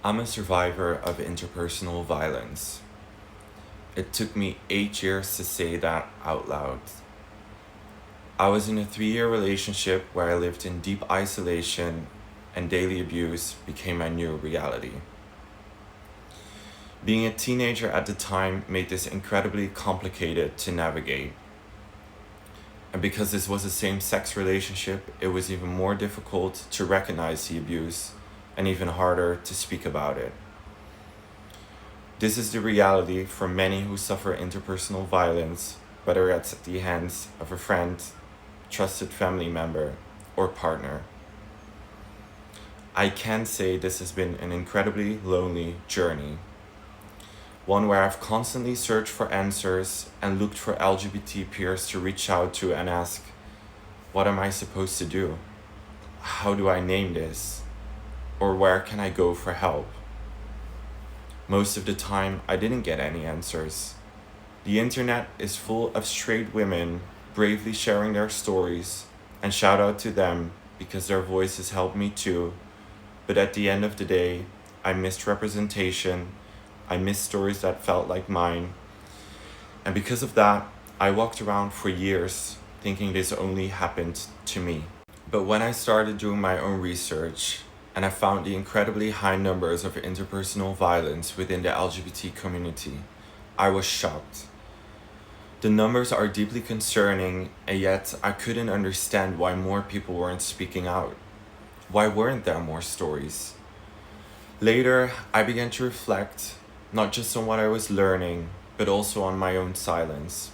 I'm a survivor of interpersonal violence. It took me 8 years to say that out loud. I was in a 3 year relationship where I lived in deep isolation and daily abuse became my new reality. Being a teenager at the time made this incredibly complicated to navigate. And because this was a same sex relationship, it was even more difficult to recognize the abuse and even harder to speak about it. This is the reality for many who suffer interpersonal violence, whether it's at the hands of a friend, trusted family member, or partner. I can say this has been an incredibly lonely journey. One where I've constantly searched for answers and looked for LGBT peers to reach out to and ask, what am I supposed to do? How do I name this? Or where can I go for help? Most of the time, I didn't get any answers. The internet is full of straight women bravely sharing their stories, and shout out to them because their voices helped me too. But at the end of the day, I missed representation, I missed stories that felt like mine, and because of that, I walked around for years thinking this only happened to me. But when I started doing my own research, and I found the incredibly high numbers of interpersonal violence within the LGBT community, I was shocked. The numbers are deeply concerning, and yet I couldn't understand why more people weren't speaking out. Why weren't there more stories? Later, I began to reflect, not just on what I was learning, but also on my own silence.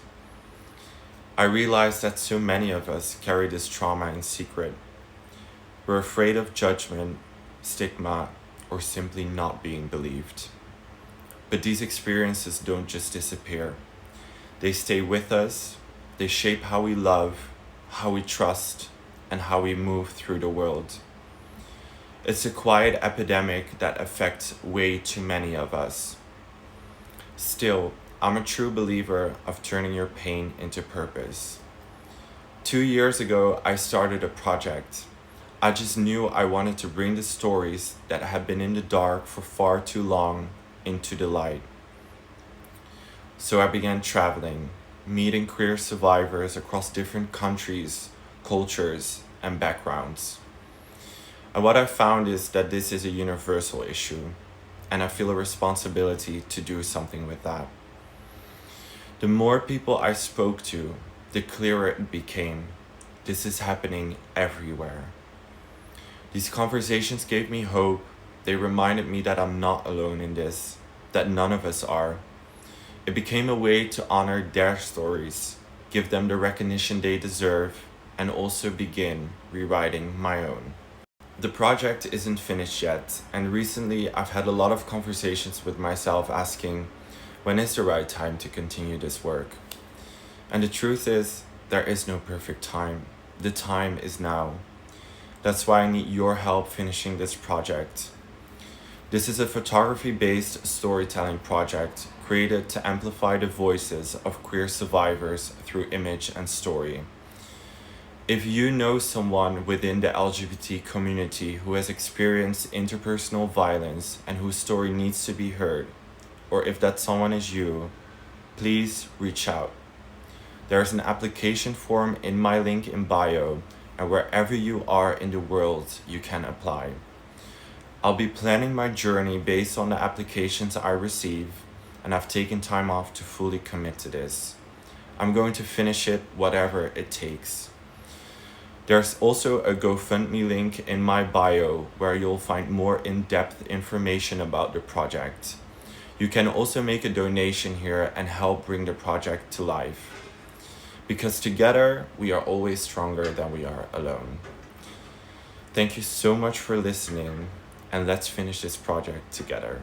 I realized that so many of us carry this trauma in secret. We're afraid of judgment, stigma, or simply not being believed. But these experiences don't just disappear. They stay with us, they shape how we love, how we trust, and how we move through the world. It's a quiet epidemic that affects way too many of us. Still, I'm a true believer of turning your pain into purpose. 2 years ago, I started a project. I just knew I wanted to bring the stories that had been in the dark for far too long into the light. So I began traveling, meeting queer survivors across different countries, cultures, and backgrounds. And what I found is that this is a universal issue, and I feel a responsibility to do something with that. The more people I spoke to, the clearer it became. This is happening everywhere. These conversations gave me hope. They reminded me that I'm not alone in this, that none of us are. It became a way to honor their stories, give them the recognition they deserve, and also begin rewriting my own. The project isn't finished yet, and recently I've had a lot of conversations with myself asking, when is the right time to continue this work? And the truth is, there is no perfect time. The time is now. That's why I need your help finishing this project. This is a photography-based storytelling project created to amplify the voices of queer survivors through image and story. If you know someone within the LGBT community who has experienced interpersonal violence and whose story needs to be heard, or if that someone is you, please reach out. There's an application form in my link in bio, and wherever you are in the world, you can apply. I'll be planning my journey based on the applications I receive, and I've taken time off to fully commit to this. I'm going to finish it whatever it takes. There's also a GoFundMe link in my bio where you'll find more in-depth information about the project. You can also make a donation here and help bring the project to life. Because together, we are always stronger than we are alone. Thank you so much for listening, and let's finish this project together.